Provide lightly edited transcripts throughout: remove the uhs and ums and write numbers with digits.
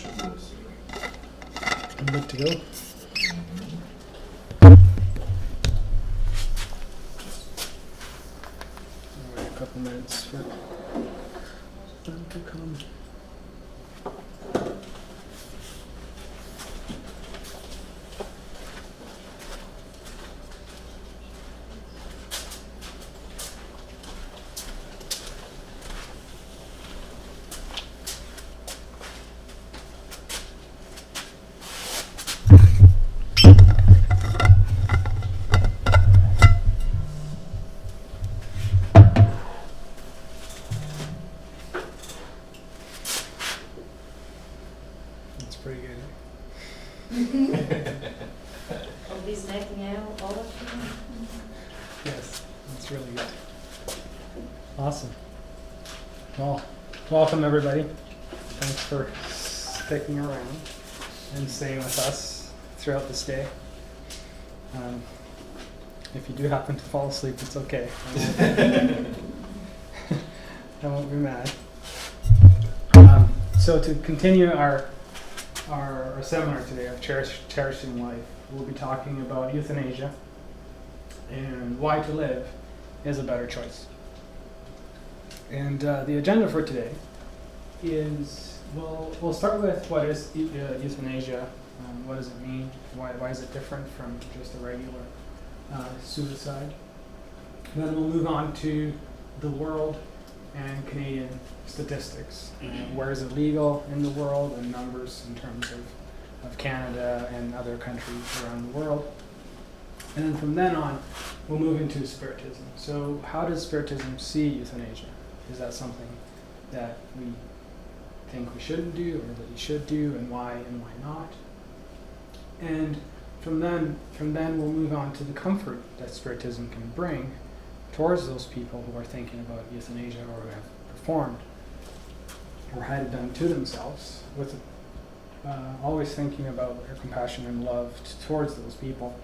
I'm good to go. I'll wait a couple minutes for them to come. Pretty good. All these necking out, all of them? Yes, that's really good. Awesome. Well, welcome everybody. Thanks for sticking around and staying with us throughout this day. If you do happen to fall asleep, it's okay. I won't be mad. So to continue our seminar today of Cherishing Life, we'll be talking about euthanasia and why to live is a better choice. And the agenda for today is, we'll start with what is euthanasia, what does it mean, why is it different from just a regular suicide. And then we'll move on to the world and Canadian statistics. Where is it legal in the world, and numbers in terms of Canada and other countries around the world. And then from then on, we'll move into Spiritism. So how does Spiritism see euthanasia? Is that something that we think we shouldn't do, or that you should do, and why not? And from then we'll move on to the comfort that Spiritism can bring towards those people who are thinking about euthanasia, or who have performed or had it done to themselves, with always thinking about their compassion and love towards those people.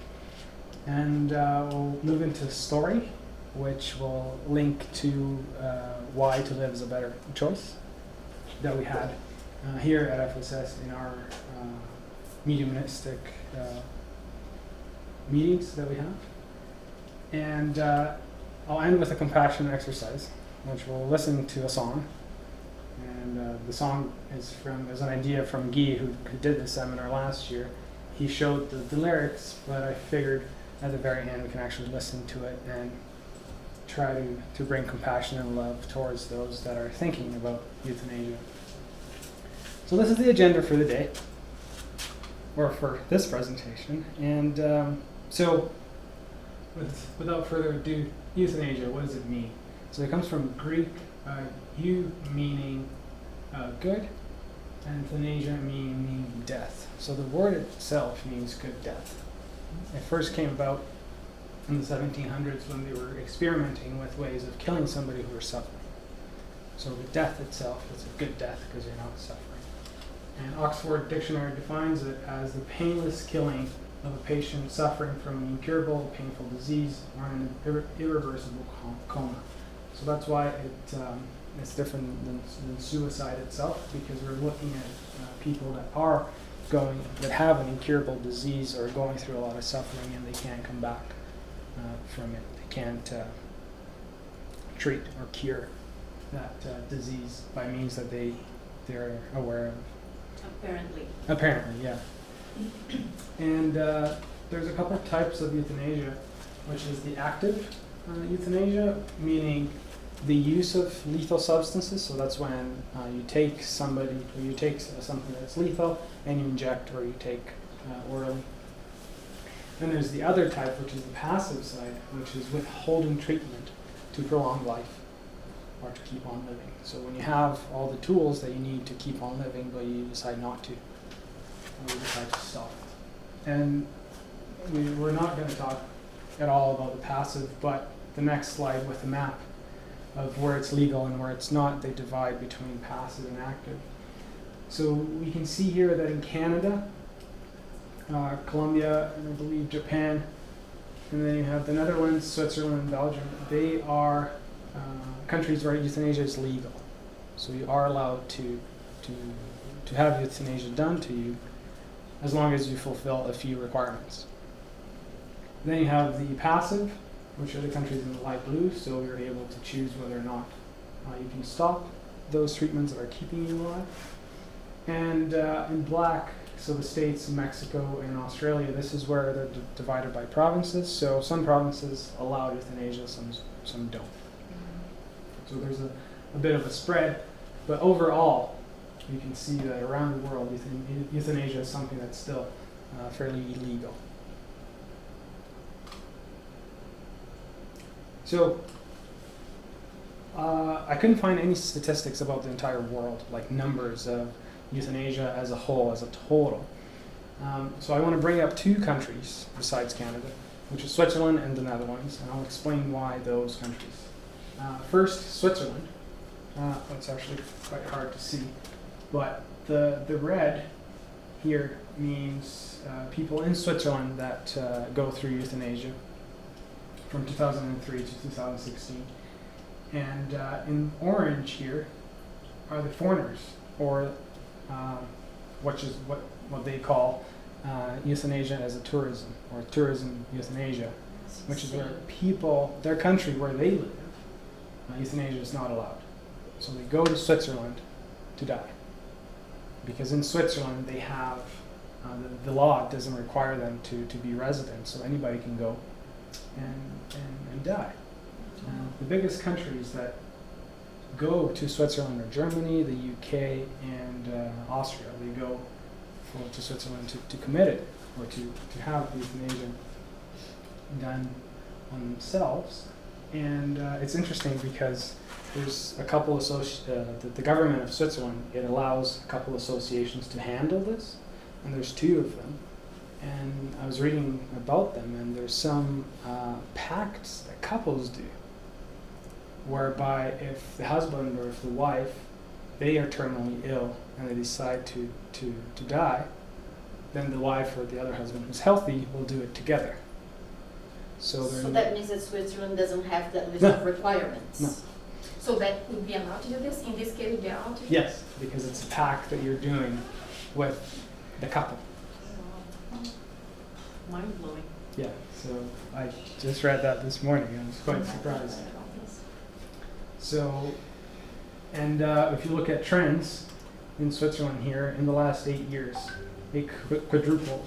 And we'll move into story, which will link to why to live is a better choice that we had here at FSS in our mediumistic meetings that we have. And I'll end with a compassion exercise, which we'll listen to a song. And the song is an idea from Guy, who did the seminar last year. He showed the lyrics, but I figured at the very end we can actually listen to it and try to bring compassion and love towards those that are thinking about euthanasia. So this is the agenda for the day, or for this presentation. And so without further ado, euthanasia, what does it mean? So it comes from Greek, eu meaning good, and euthanasia meaning death. So the word itself means good death. It first came about in the 1700s when they were experimenting with ways of killing somebody who was suffering. So the death itself is a good death because you're not suffering. And Oxford Dictionary defines it as the painless killing of a patient suffering from an incurable, painful disease or an irreversible coma. So that's why it's different than suicide itself, because we're looking at people that have an incurable disease or going through a lot of suffering, and they can't come back from it. They can't treat or cure that disease by means that they're aware of. Apparently, yeah. And there's a couple of types of euthanasia, which is the active euthanasia, meaning the use of lethal substances. So that's when you take something that's lethal and you inject, or you take orally. Then there's the other type, which is the passive side, which is withholding treatment to prolong life or to keep on living. So when you have all the tools that you need to keep on living, but you decide not to, or you decide to stop. And we're not going to talk at all about the passive, but the next slide with the map of where it's legal and where it's not, they divide between passive and active. So we can see here that in Canada, Colombia, and I believe Japan, and then you have the Netherlands, Switzerland, and Belgium. They are countries where euthanasia is legal. So you are allowed to to have euthanasia done to you, as long as you fulfill a few requirements. Then you have the passive, which are the countries in the light blue, so you're able to choose whether or not you can stop those treatments that are keeping you alive. And in black, so the states, Mexico and Australia, this is where they're divided by provinces. So some provinces allow euthanasia, some don't. So there's a bit of a spread, but overall, you can see that around the world, euthanasia is something that's still fairly illegal. So I couldn't find any statistics about the entire world, like numbers of euthanasia as a whole, as a total. So I want to bring up two countries besides Canada, which is Switzerland and the Netherlands, and I'll explain why those countries. First, Switzerland. It's actually quite hard to see, but the red here means people in Switzerland that go through euthanasia from 2003 to 2016. And in orange here are the foreigners, or which is what they call euthanasia as a tourism, or tourism euthanasia, which is where people, their country where they live, euthanasia is not allowed. So they go to Switzerland to die. Because in Switzerland they have, the law doesn't require them to be residents, so anybody can go and die. The biggest countries that go to Switzerland are Germany, the UK, and Austria. They go to Switzerland to commit it, or to have euthanasia done on themselves. And it's interesting because there's a couple the government of Switzerland, it allows a couple associations to handle this, and there's two of them. And I was reading about them, and there's some pacts that couples do, whereby if the husband or if the wife, they are terminally ill and they decide to die, then the wife or the other husband who's healthy will do it together. So that means that Switzerland doesn't have that list No. of requirements. No. So that would be allowed to do this? In this case, they are allowed to do Yes, because it's a pact that you're doing with the couple. Mind blowing. Yeah, so I just read that this morning and I was quite surprised. So, and if you look at trends in Switzerland here, in the last 8 years, it quadrupled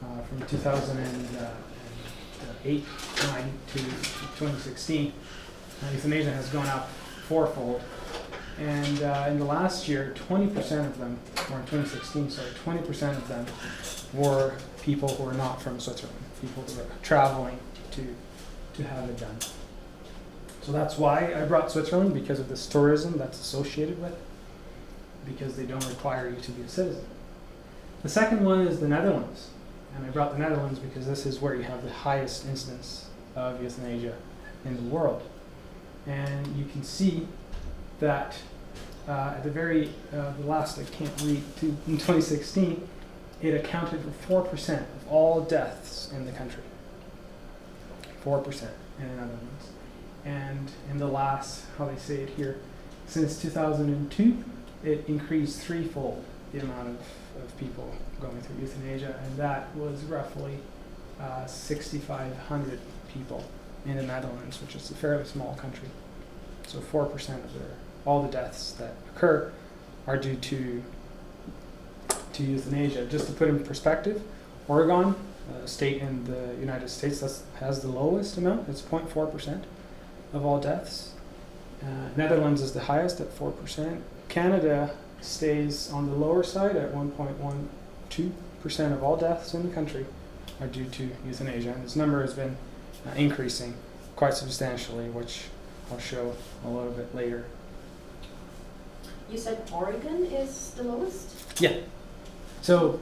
from 2008, 9 to 2016. Euthanasia has gone up fourfold. And in the last year, 20% of them, or in 2016, sorry, 20% of them were people who are not from Switzerland, people who are traveling to have it done. So that's why I brought Switzerland, because of this tourism that's associated with it, because they don't require you to be a citizen. The second one is the Netherlands, and I brought the Netherlands because this is where you have the highest incidence of euthanasia in the world. And you can see that at the very the last, I can't read, in 2016, it accounted for 4% of all deaths in the country. 4% in the Netherlands. And in the last, how they say it here, since 2002, it increased threefold the amount of people going through euthanasia, and that was roughly 6,500 people in the Netherlands, which is a fairly small country. So 4% of all the deaths that occur are due to euthanasia. Just to put in perspective, Oregon, a state in the United States, has the lowest amount. It's 0.4% of all deaths. Netherlands is the highest at 4%. Canada stays on the lower side at 1.12% of all deaths in the country are due to euthanasia. And this number has been increasing quite substantially, which I'll show a little bit later. You said Oregon is the lowest? Yeah. So,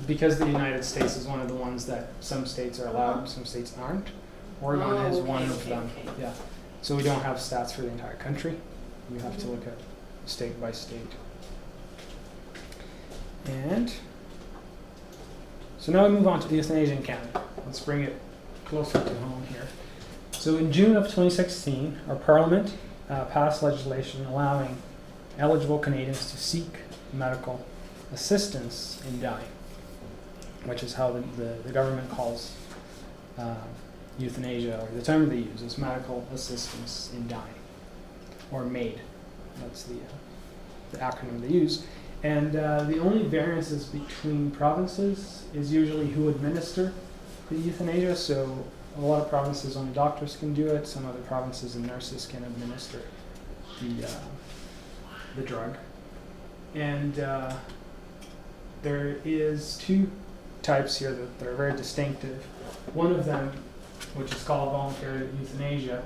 because the United States is one of the ones that some states are allowed, some states aren't, Oregon is one of them. Yeah. So we don't have stats for the entire country. You have to look at state by state. And so now we move on to euthanasia in Canada. Let's bring it closer to home here. So in June of 2016, our Parliament passed legislation allowing eligible Canadians to seek medical assistance in dying, which is how the government calls euthanasia, or the term they use is medical assistance in dying, or MAID. That's the acronym they use. And the only variances between provinces is usually who administer the euthanasia. So a lot of provinces only doctors can do it. Some other provinces and nurses can administer the drug. And there is two types here that are very distinctive. One of them, which is called voluntary euthanasia,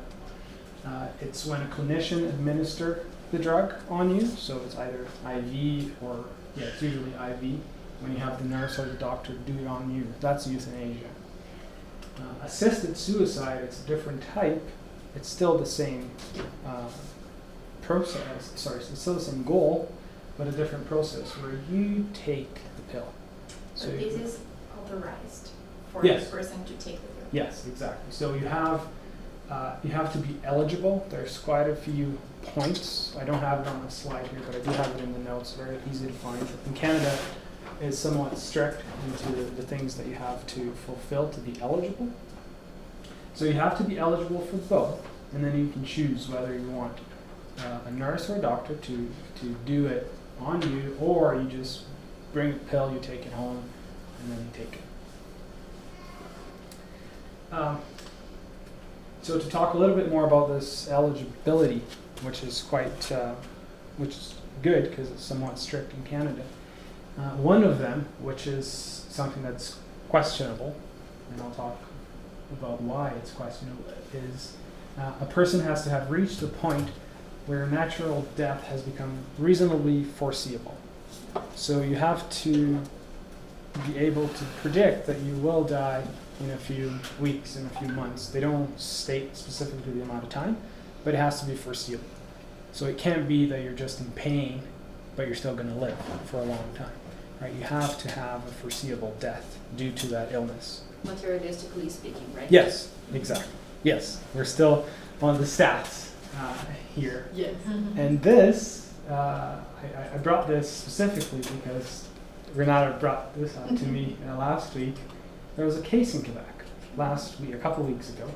it's when a clinician administers the drug on you, so it's either IV or, it's usually IV, when you have the nurse or the doctor do it on you. That's euthanasia. Assisted suicide, it's a different type. It's still the same process, it's still the same goal, but a different process where you take the pill. So this is authorized for Yes. the person to take the pill. Yes, exactly. So you have to be eligible. There's quite a few points. I don't have it on the slide here, but I do have it in the notes. Very easy to find. In Canada, it's somewhat strict into the things that you have to fulfill to be eligible. So you have to be eligible for both, and then you can choose whether you want a nurse or a doctor to do it on you, or you just bring a pill, you take it home, and then you take it. So to talk a little bit more about this eligibility, which is which is good because it's somewhat strict in Canada. One of them, which is something that's questionable, and I'll talk about why it's questionable, is a person has to have reached the point where natural death has become reasonably foreseeable. So you have to be able to predict that you will die in a few weeks, in a few months. They don't state specifically the amount of time, but it has to be foreseeable. So it can't be that you're just in pain, but you're still going to live for a long time. Right? You have to have a foreseeable death due to that illness. Materialistically speaking, right? Yes, exactly. Yes, we're still on the stats here. Yes. And this, I brought this specifically because Renata brought this up to me last week. There was a case in Quebec last week, a couple weeks ago,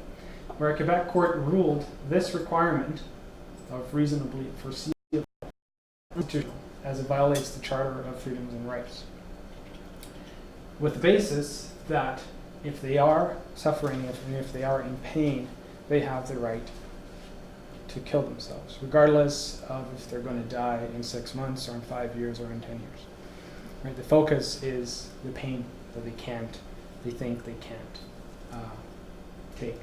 where a Quebec court ruled this requirement of reasonably foreseeable as it violates the Charter of Freedoms and Rights, with the basis that if they are suffering it and if they are in pain, they have the right to kill themselves, regardless of if they're going to die in 6 months or in 5 years or in 10 years. Right? The focus is the pain that they think they can't take.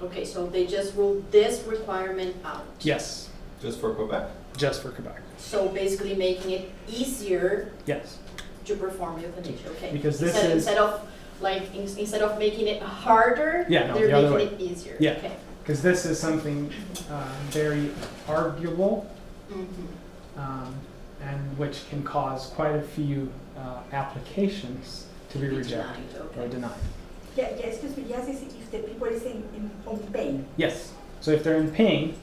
Okay, so they just ruled this requirement out. Yes, Just for Quebec? just for Quebec. So basically making it easier Yes, to perform euthanasia, okay? because this instead, is instead of making it harder, Yeah, no, they're the other making it easier. Yeah. Okay. because this is something very arguable, Mm-hmm. and which can cause quite a few applications to be rejected Denied, okay. or denied. Yeah, excuse me, yes, if the people is on pain, Yes, so if they're in pain,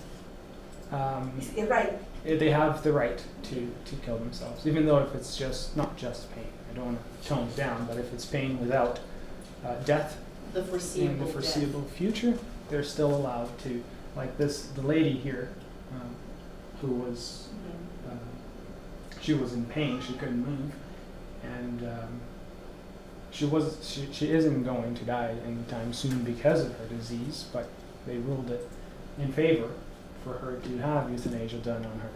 is it right? they have the right to kill themselves, even though if it's not just pain. I don't want to tone it down, but if it's pain without death The foreseeable in the death. foreseeable future, they're still allowed to, like the lady here, who was, Mhm. she was in pain, she couldn't move, and she isn't going to die anytime soon because of her disease, but they ruled it in favor for her to have euthanasia done on her.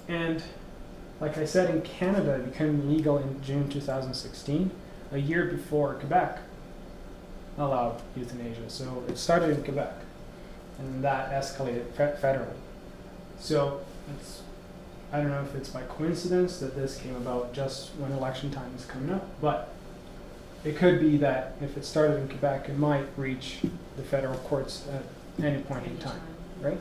And like I said, in Canada, it became legal in June 2016, a year before Quebec allowed euthanasia. So it started in Quebec, and that escalated federally. So I don't know if it's by coincidence that this came about just when election time is coming up, but it could be that if it started in Quebec, it might reach the federal courts at any point in time, right?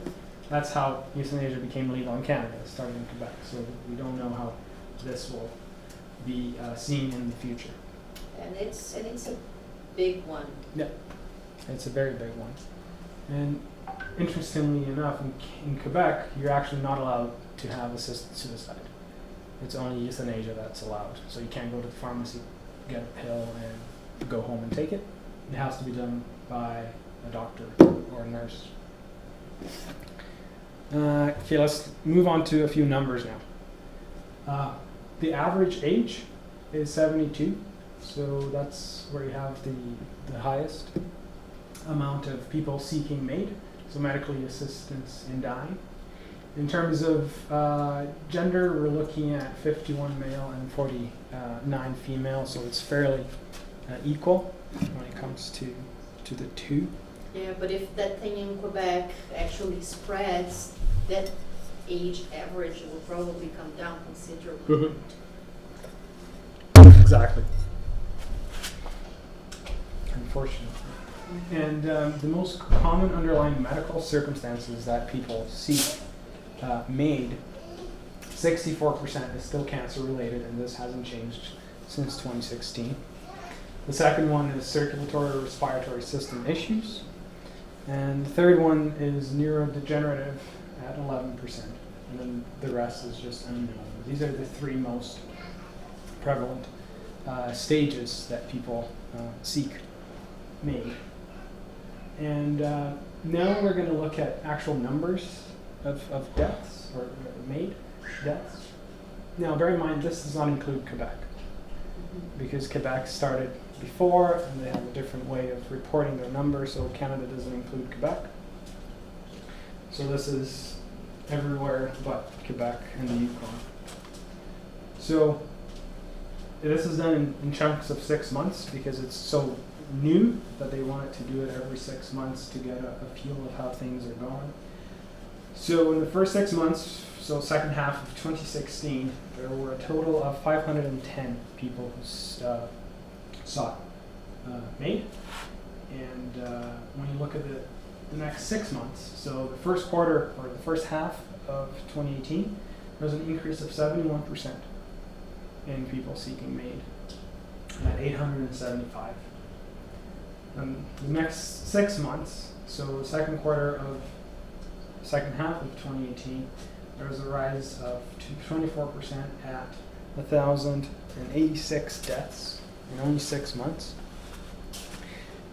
That's how euthanasia became legal in Canada. It started in Quebec, so we don't know how this will be seen in the future. And it's a big one. Yeah, it's a very big one. And interestingly enough, in Quebec, you're actually not allowed to have assisted suicide. it's only euthanasia that's allowed. So you can't go to the pharmacy, get a pill, and go home and take it. It has to be done by a doctor or a nurse. Okay, let's move on to a few numbers now. The average age is 72, so that's where you have the highest amount of people seeking MAID, so medically assistance in dying. In terms of gender, we're looking at 51 male and 49 female, so it's fairly equal when it comes to the two. Yeah, but if that thing in Quebec actually spreads, that age average will probably come down considerably. Exactly. Unfortunately. And the most common underlying medical circumstances that people seek MAID, 64% is still cancer related, and this hasn't changed since 2016. The second one is circulatory or respiratory system issues. And the third one is neurodegenerative at 11%. And then the rest is just unknown. These are the three most prevalent stages that people seek MAID. And now we're going to look at actual numbers of deaths, or MAID deaths. Now bear in mind, this does not include Quebec, because Quebec started before and they have a different way of reporting their numbers, so Canada doesn't include Quebec. So this is everywhere but Quebec and the Yukon. So this is done in chunks of 6 months because it's so new that they wanted to do it every 6 months to get a feel of how things are going. So in the first 6 months, so second half of 2016, there were a total of 510 people who sought MAID. And when you look at the next 6 months, so the first quarter or the first half of 2018, there was an increase of 71% in people seeking MAID at 875. The next 6 months, so the second half of 2018, there was a rise of 24% at 1,086 deaths in only 6 months.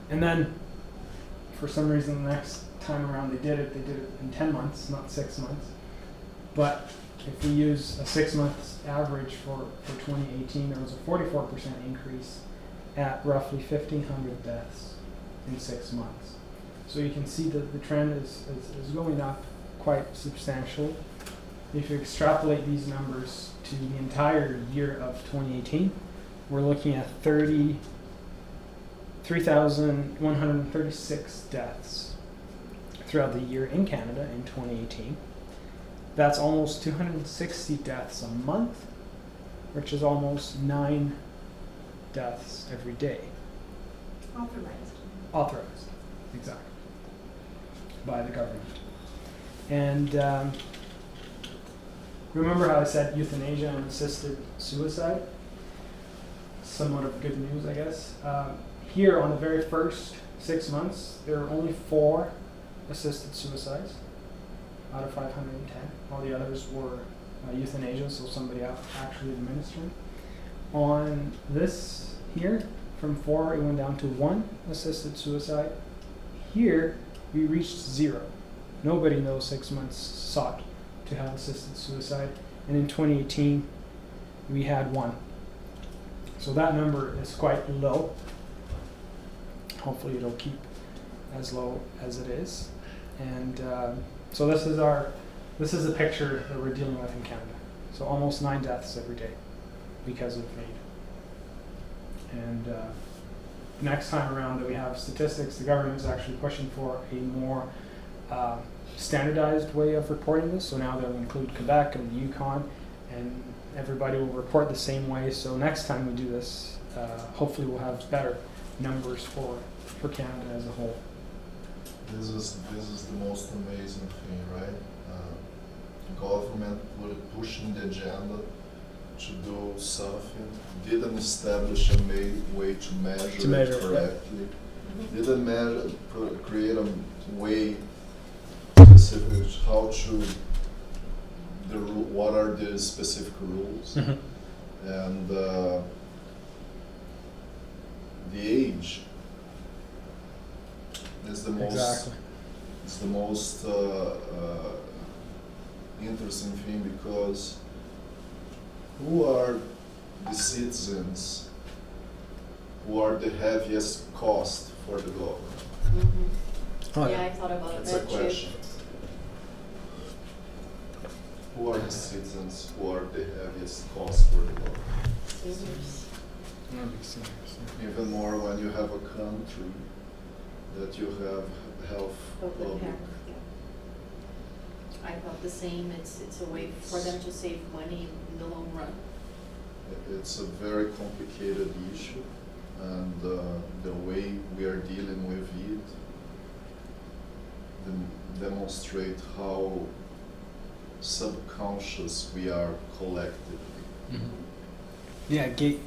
And then, for some reason, the next time around they did it in 10 months, not 6 months. But if we use a 6 months average for 2018, there was a 44% increase at roughly 1,500 deaths in 6 months. So you can see that the trend is going up quite substantially. If you extrapolate these numbers to the entire year of 2018, we're looking at 3,136 deaths throughout the year in Canada in 2018. That's almost 260 deaths a month, which is almost 9 deaths every day. Authorized, exactly, by the government. And remember how I said euthanasia and assisted suicide? Somewhat of good news, I guess. Here, on the very first 6 months, there were only 4 assisted suicides out of 510. All the others were euthanasia, so somebody actually administered. On this here, from 4, it went down to 1 assisted suicide. Here, we reached 0. Nobody in those 6 months sought to have assisted suicide. And in 2018, we had 1. So that number is quite low. Hopefully it'll keep as low as it is. And so this is the picture that we're dealing with in Canada. So almost 9 deaths every day because of MAID. And next time around that we have statistics, the government is actually pushing for a more standardized way of reporting this. So now they'll include Quebec and the Yukon, and everybody will report the same way. So next time we do this, hopefully we'll have better numbers for Canada as a whole. This is the most amazing thing, right? Government pushing the agenda to do something, didn't establish a way to measure it correctly, didn't create a way specific how to what are the specific rules, and the age is the most Exactly. is the most interesting thing, because who are the citizens who are the heaviest cost for the government? Oh, Yeah, I thought about That's a that too. question. Who are the citizens who are the heaviest cost for the government? Seniors. Even more when you have a country that you have health Public public. health, yeah. I thought the same, it's a way for them to save money in the long run. It's a very complicated issue, and the way we are dealing with it demonstrate how subconscious we are collectively. Yeah, Guy,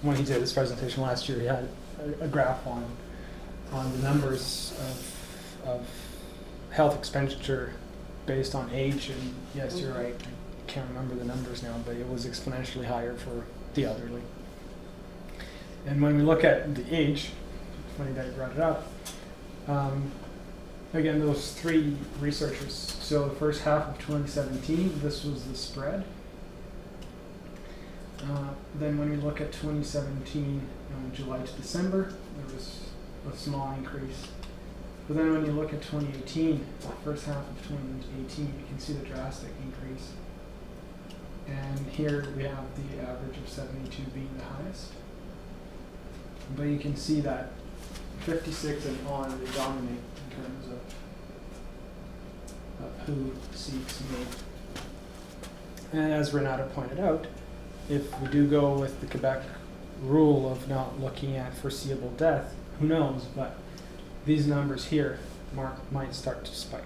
when he did his presentation last year, he had a graph on the numbers of health expenditure based on age, and yes, you're right, I can't remember the numbers now, but it was exponentially higher for the elderly. And when we look at the age, funny that you brought it up, again, those three researchers, so the first half of 2017, this was the spread. Then when we look at 2017, July to December, there was a small increase. But then when you look at 2018, the first half of 2018, you can see the drastic increase. And here we have the average of 72 being the highest. But you can see that 56 and on, they dominate in terms of who seeks MAID. And as Renata pointed out, if we do go with the Quebec rule of not looking at foreseeable death, who knows, but these numbers here might start to spike.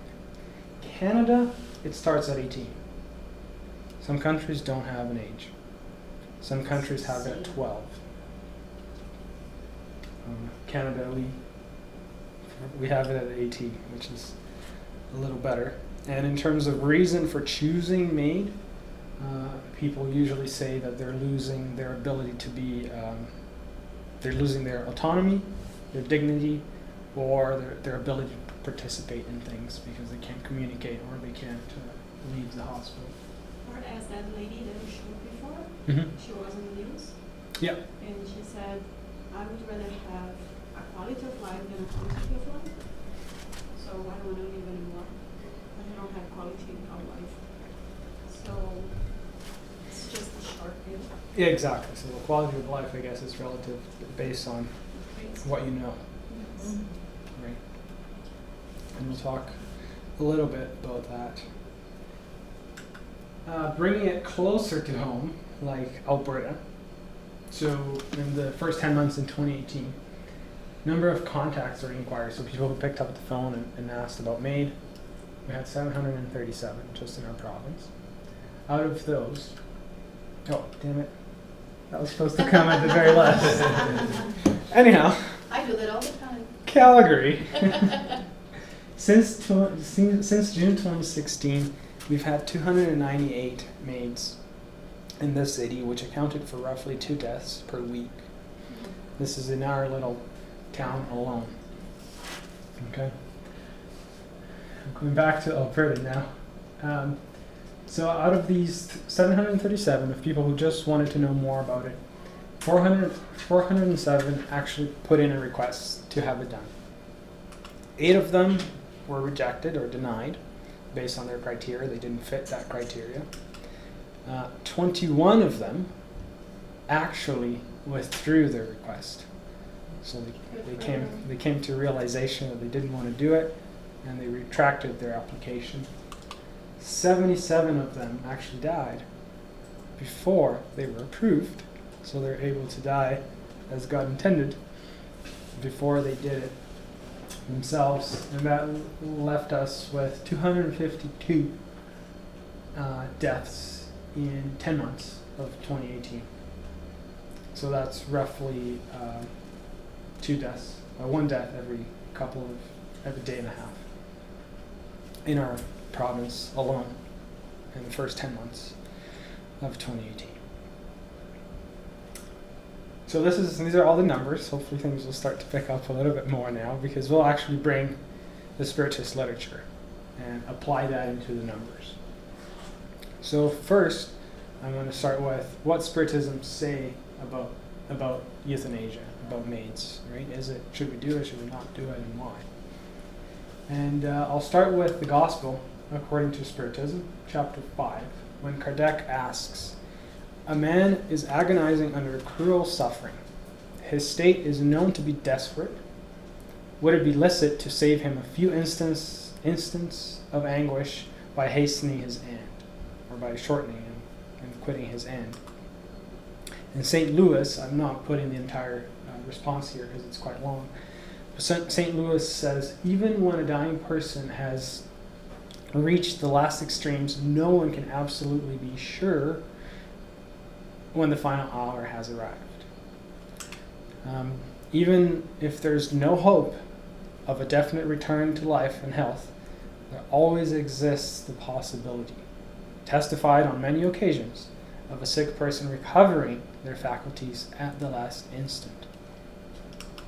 Canada, it starts at 18. Some countries don't have an age. Some countries have it at 12. Canada, we have it at 18, which is a little better. And in terms of reason for choosing MAID, people usually say that they're losing their ability to be, they're losing their autonomy, their dignity, or their ability to participate in things because they can't communicate or they can't leave the hospital. Or as that lady that you showed before, she was on the news, Yeah. and she said, I would rather have a quality of life than a quantity of life. So I don't want to live anymore. I don't have quality of life. So it's just a short view. Yeah, exactly. So the quality of life, I guess, is relative based on what you know. Yes. Right. And we'll talk a little bit about that. Bringing it closer to home, like Alberta. So in the first 10 months in 2018, number of contacts or inquiries, so people who picked up the phone and asked about MAID, we had 737 just in our province. Out of those, oh, damn it. That was supposed to come at the very last. Anyhow. I do that all the time. Calgary. Since June 2016, we've had 298 MAIDs in this city, which accounted for roughly 2 deaths per week. This is in our little town alone. Okay. Going back to Alberta now. So out of these 737 of people who just wanted to know more about it, 407 actually put in a request to have it done. 8 of them were rejected or denied based on their criteria. They didn't fit that criteria. 21 of them actually withdrew their request. So they came to realization that they didn't want to do it, and they retracted their application. 77 of them actually died before they were approved, so they're able to die as God intended before they did it themselves, and that left us with 252 deaths in 10 months of 2018. So that's roughly 2 deaths, 1 death every day and a half in our province alone. in the first 10 months of 2018. So these are all the numbers. Hopefully things will start to pick up a little bit more now, because we'll actually bring the Spiritist literature and apply that into the numbers. So first, I'm going to start with what Spiritism say about euthanasia, about maids, right? Should we do it, should we not do it, and why? And I'll start with the Gospel according to Spiritism, chapter 5, when Kardec asks, "A man is agonizing under cruel suffering. His state is known to be desperate. Would it be licit to save him a few instants of anguish by hastening his end, or by shortening and quitting his end?" In St. Louis, I'm not putting the entire response here because it's quite long, but St. Louis says, even when a dying person has reached the last extremes, no one can absolutely be sure when the final hour has arrived. Even if there's no hope of a definite return to life and health, there always exists the possibility, testified on many occasions, of a sick person recovering their faculties at the last instant.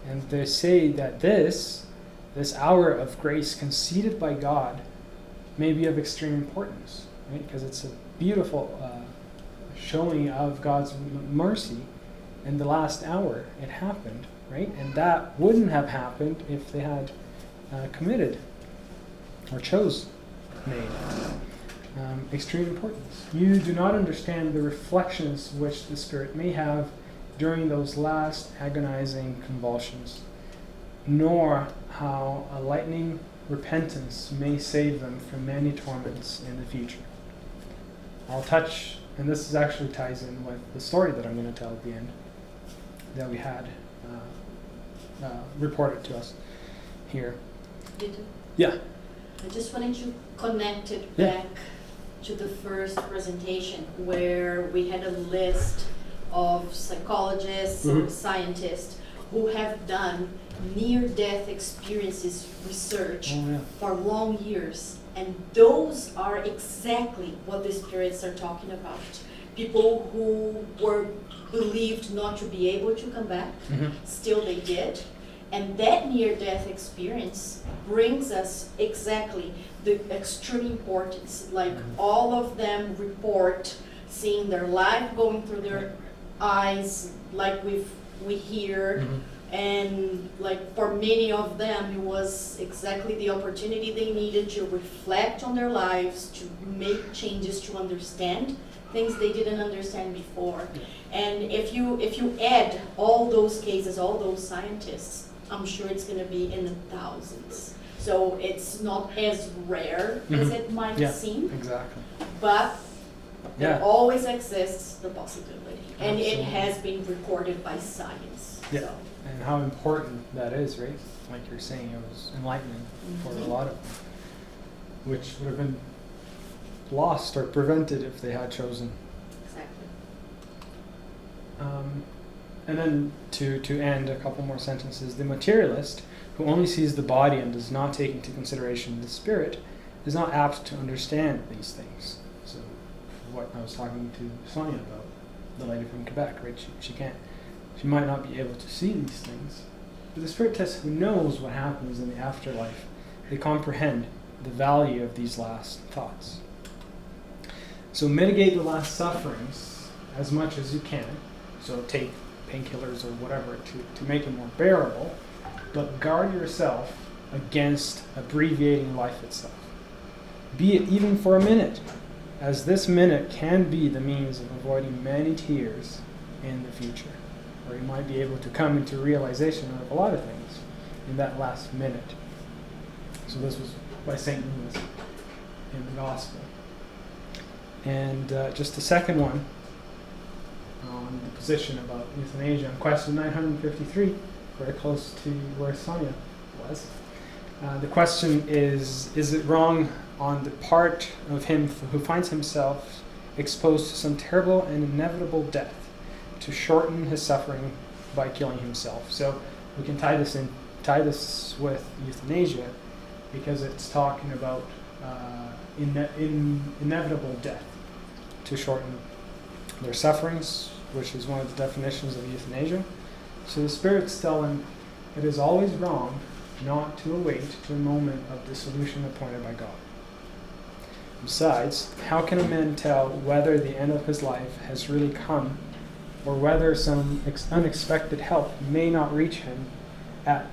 And they say that this hour of grace conceded by God may be of extreme importance, right? Because it's a beautiful showing of God's mercy in the last hour. It happened, right? And that wouldn't have happened if they had committed or chose made. Extreme importance. You do not understand the reflections which the Spirit may have during those last agonizing convulsions, nor how a lightning repentance may save them from many torments in the future. I'll touch, and this actually ties in with the story that I'm going to tell at the end that we had reported to us here. Yeah. I just wanted to connect it Yeah. back to the first presentation where we had a list of psychologists and scientists who have done near-death experiences research for long years. And those are exactly what the spirits are talking about. People who were believed not to be able to come back, still they did. And that near-death experience brings us exactly the extreme importance. Like all of them report seeing their life going through their eyes, like we hear. And like for many of them, it was exactly the opportunity they needed to reflect on their lives, to make changes, to understand things they didn't understand before. And if you add all those cases, all those scientists, I'm sure it's going to be in the thousands. So it's not as rare as it might seem. Exactly. But there always exists the possibility. And it has been recorded by science. Yeah. So. And how important that is, right? Like you're saying, it was enlightening for a lot of them, which would have been lost or prevented if they had chosen. Exactly. And then to end, a couple more sentences. The materialist, who only sees the body and does not take into consideration the spirit, is not apt to understand these things. So what I was talking to Sonia about, the lady from Quebec, right? She might not be able to see these things. But the spiritist who knows what happens in the afterlife, they comprehend the value of these last thoughts. So mitigate the last sufferings as much as you can. So take painkillers or whatever to make it more bearable, but guard yourself against abbreviating life itself. Be it even for a minute, as this minute can be the means of avoiding many tears in the future. Or you might be able to come into realization of a lot of things in that last minute. So this was by St. Louis in the Gospel. And just the second one on the position about euthanasia, in question 953, very close to where Sonia was. The question is it wrong on the part of him who finds himself exposed to some terrible and inevitable death to shorten his suffering by killing himself? So we can tie this with euthanasia, because it's talking about inevitable death to shorten their sufferings, which is one of the definitions of euthanasia. So the spirits tell him it is always wrong not to await the moment of dissolution appointed by God. Besides, how can a man tell whether the end of his life has really come, or whether some unexpected help may not reach him at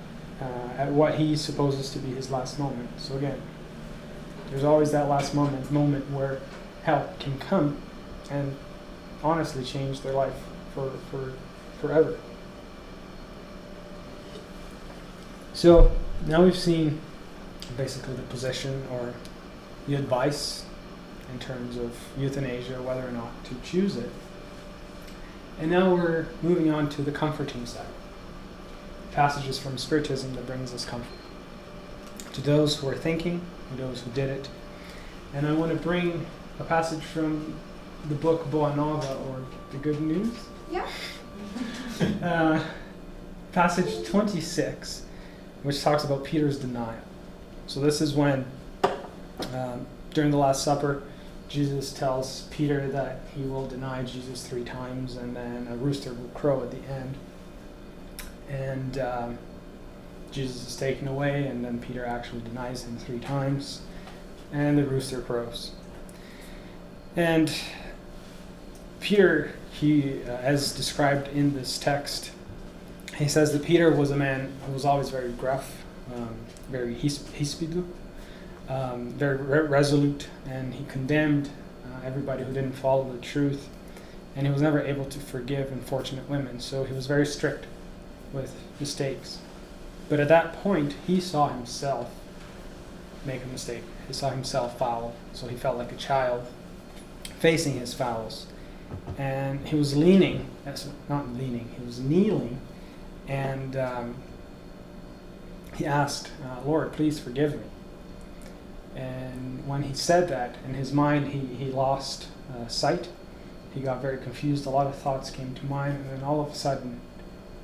what he supposes to be his last moment? So again, there's always that last moment where help can come and honestly change their life for forever. So now we've seen basically the position or the advice in terms of euthanasia, whether or not to choose it. And now we're moving on to the comforting side. Passages from Spiritism that brings us comfort to those who are thinking, to those who did it. And I want to bring a passage from the book Boa Nova, or The Good News. Yeah. Passage 26, which talks about Peter's denial. So this is when, during the Last Supper, Jesus tells Peter that he will deny Jesus 3 times, and then a rooster will crow at the end. And Jesus is taken away, and then Peter actually denies him 3 times, and the rooster crows. And Peter, as described in this text, he says that Peter was a man who was always very gruff, very hispido, very resolute, and he condemned everybody who didn't follow the truth, and he was never able to forgive unfortunate women, so he was very strict with mistakes. But at that point, he saw himself make a mistake. He saw himself foul, so he felt like a child facing his fouls. And he was kneeling, and he asked, Lord, please forgive me. And when he said that, in his mind he lost sight. He got very confused. A lot of thoughts came to mind, and then all of a sudden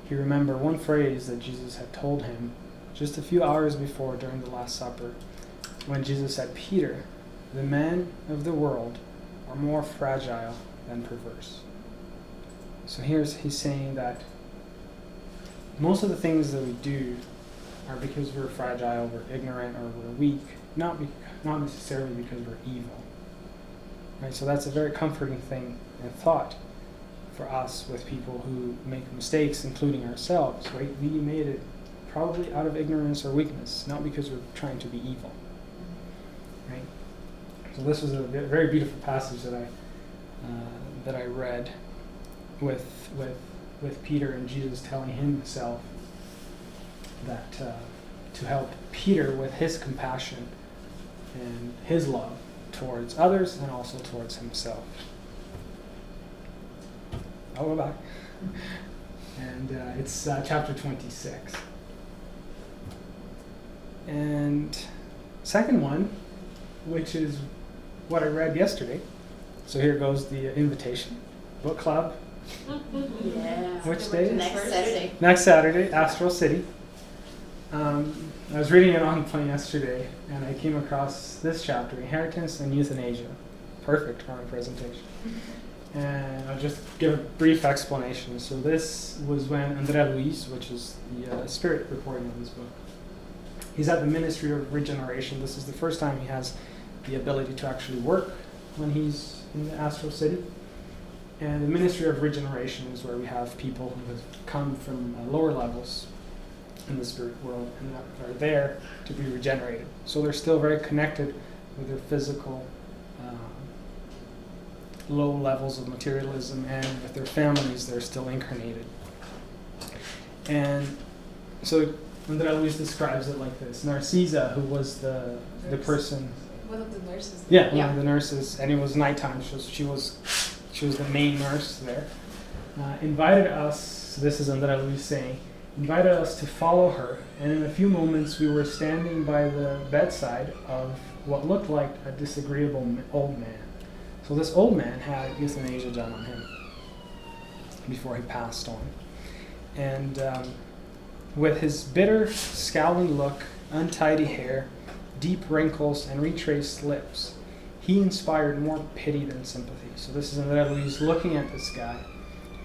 he remembered one phrase that Jesus had told him just a few hours before during the Last Supper, when Jesus said, Peter, the men of the world are more fragile than perverse. So he's saying that most of the things that we do are because we're fragile, we're ignorant, or we're weak, not necessarily because we're evil. Right? So that's a very comforting thing and thought for us with people who make mistakes, including ourselves. Right? We made it probably out of ignorance or weakness, not because we're trying to be evil. Right? So this was a very beautiful passage that I read with Peter and Jesus telling himself that to help Peter with his compassion and his love towards others and also towards himself. I'll go back. And it's chapter 26. And second one, which is what I read yesterday. So here goes the invitation. Book club. Yeah. Which day? Next Saturday. Next Saturday, Astral City. I was reading it on the plane yesterday, and I came across this chapter, Inheritance and Euthanasia. Perfect for my presentation. And I'll just give a brief explanation. So this was when André Luiz, which is the spirit reporting on this book, he's at the Ministry of Regeneration. This is the first time he has the ability to actually work when he's in the Astral City. And the Ministry of Regeneration is where we have people who have come from lower levels in the spirit world and are there to be regenerated. So they're still very connected with their physical low levels of materialism, and with their families they're still incarnated. And so André Luiz describes it like this. Narcisa, who was the person... One of the nurses. Yeah, one of the nurses, and it was nighttime, so she was the main nurse there, invited us, this is André Luiz saying, invited us to follow her, and in a few moments we were standing by the bedside of what looked like a disagreeable old man. So this old man had euthanasia done on him before he passed on. And with his bitter, scowling look, untidy hair, deep wrinkles, and retraced lips, he inspired more pity than sympathy. So this is Andrea Luis looking at this guy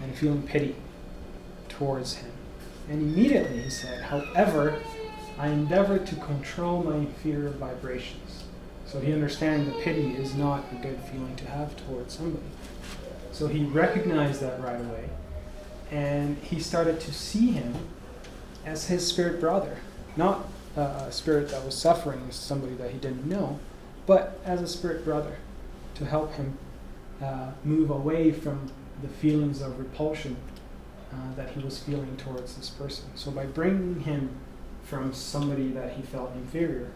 and feeling pity towards him. And immediately he said, however, I endeavor to control my inferior vibrations. So he understands that pity is not a good feeling to have towards somebody. So he recognized that right away. And he started to see him as his spirit brother. Not a spirit that was suffering, somebody that he didn't know, but as a spirit brother to help him move away from the feelings of repulsion that he was feeling towards this person. So by bringing him from somebody that he felt inferior,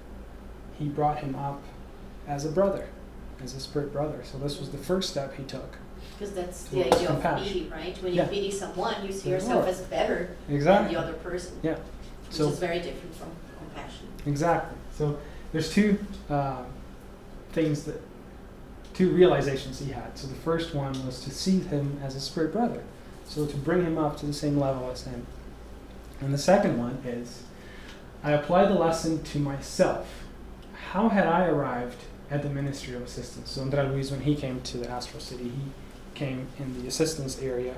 he brought him up as a brother, as a spirit brother. So this was the first step he took. Because that's the Towards idea of compassion. pity, right? When Yeah. you pity someone, you see Yeah. yourself as better Exactly. than the other person, Yeah. which So is very different from compassion. exactly. So there's two two realizations he had. So the first one was to see him as a spirit brother. So to bring him up to the same level as him. And the second one is, I applied the lesson to myself. How had I arrived at the Ministry of Assistance? So Andrea Luis, when he came to the Astral City, he came in the assistance area,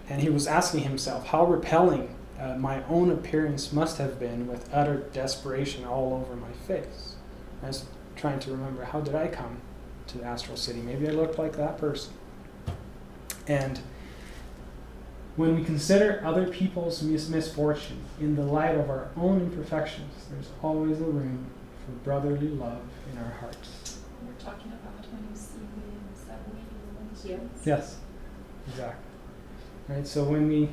and he was asking himself how repelling my own appearance must have been with utter desperation all over my face. I was trying to remember, how did I come to the Astral City? Maybe I looked like that person. And when we consider other people's misfortune in the light of our own imperfections, there's always a room for brotherly love in our hearts. We're talking about when you see the subway. Yeah. Yes, exactly. Right. So when we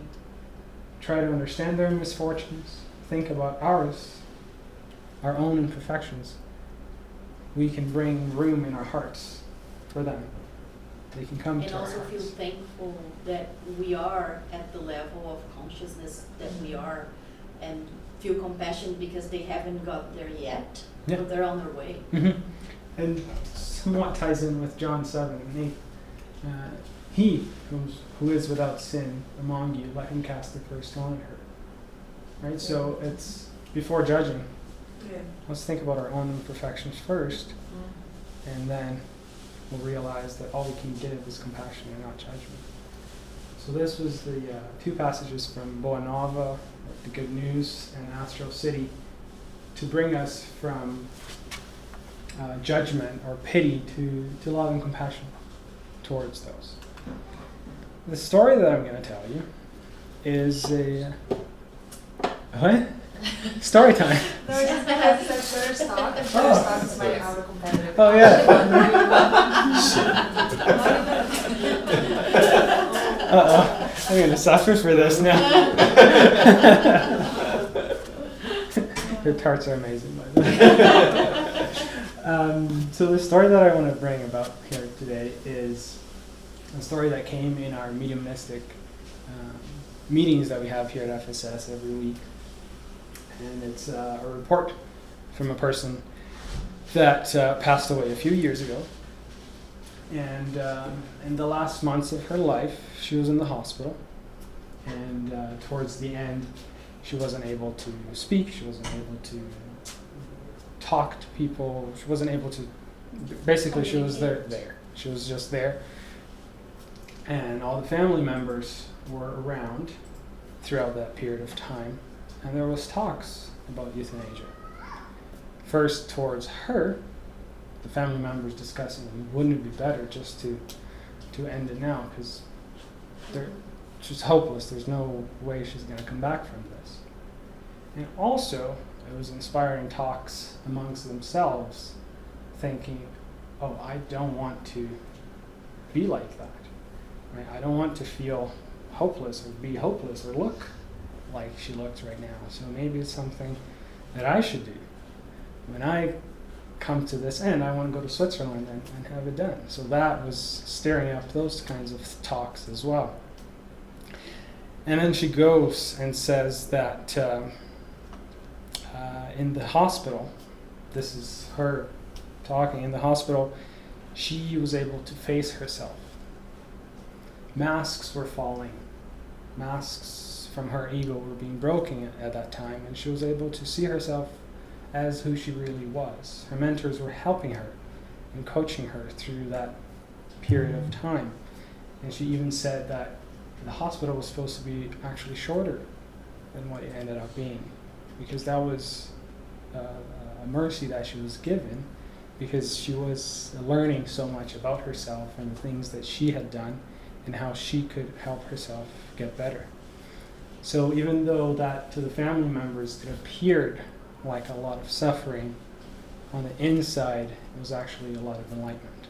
try to understand their misfortunes, think about ours, our own imperfections, we can bring room in our hearts for them. They can come And to our also feel hearts. thankful that we are at the level of consciousness that we are, and feel compassion because they haven't got there yet, Yeah. but they're on their way. And somewhat ties in with John 7 and 8. He who is without sin among you, let him cast the first stone at her. Right? So it's before judging. Yeah. Let's think about our own imperfections first, and then we'll realize that all we can give is compassion and not judgment. So this was the two passages from Boa Nova, the Good News, and Astral City, to bring us from judgment or pity to love and compassion towards those. The story that I'm going to tell you is a... What? Story time. No, it's just because it's the first talk. The first talk is my our competitive. Oh, yeah. Uh-oh. I'm going to suffer for this now. Your tarts are amazing, by the way. So the story that I want to bring about here today is a story that came in our mediumistic meetings that we have here at FSS every week. And it's a report from a person that passed away a few years ago. And in the last months of her life, she was in the hospital. And towards the end, she wasn't able to speak. She wasn't able to talk to people. She wasn't able to... Basically, she was there. She was just there. And all the family members were around throughout that period of time. And there was talks about euthanasia. First towards her, the family members discussing, wouldn't it be better just to end it now, because she's hopeless. There's no way she's going to come back from this. And also, it was inspiring talks amongst themselves, thinking, oh, I don't want to be like that. Right? I don't want to feel hopeless or be hopeless or look like she looks right now. So maybe it's something that I should do. When I come to this end, I want to go to Switzerland and have it done. So that was stirring up those kinds of talks as well. And then she goes and says that in the hospital, this is her talking, in the hospital, she was able to face herself. Masks were falling. Masks from her ego were being broken at that time, and she was able to see herself as who she really was. Her mentors were helping her and coaching her through that period of time. And she even said that the hospital was supposed to be actually shorter than what it ended up being, because that was a mercy that she was given, because she was learning so much about herself and the things that she had done and how she could help herself get better. So even though that to the family members it appeared like a lot of suffering, on the inside it was actually a lot of enlightenment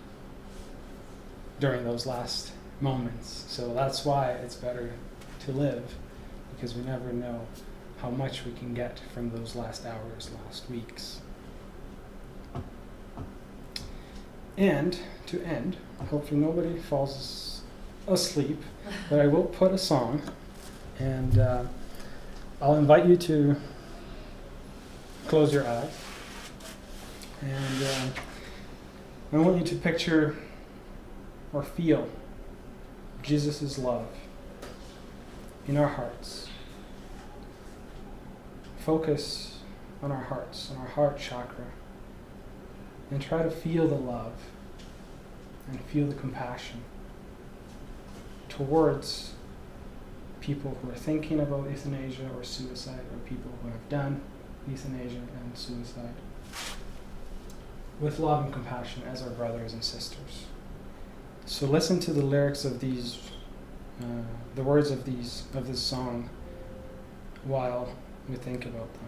during those last moments. So that's why it's better to live, because we never know how much we can get from those last hours, last weeks. And to end, hopefully nobody falls asleep, but I will put a song, and I'll invite you to close your eyes, and I want you to picture or feel Jesus' love in our hearts. Focus on our hearts, on our heart chakra, and try to feel the love and feel the compassion towards people who are thinking about euthanasia or suicide, or people who have done euthanasia and suicide, with love and compassion as our brothers and sisters. So listen to the lyrics of these, the words of this song, while we think about them.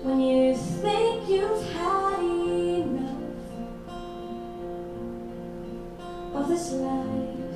When you think you've had enough of this life,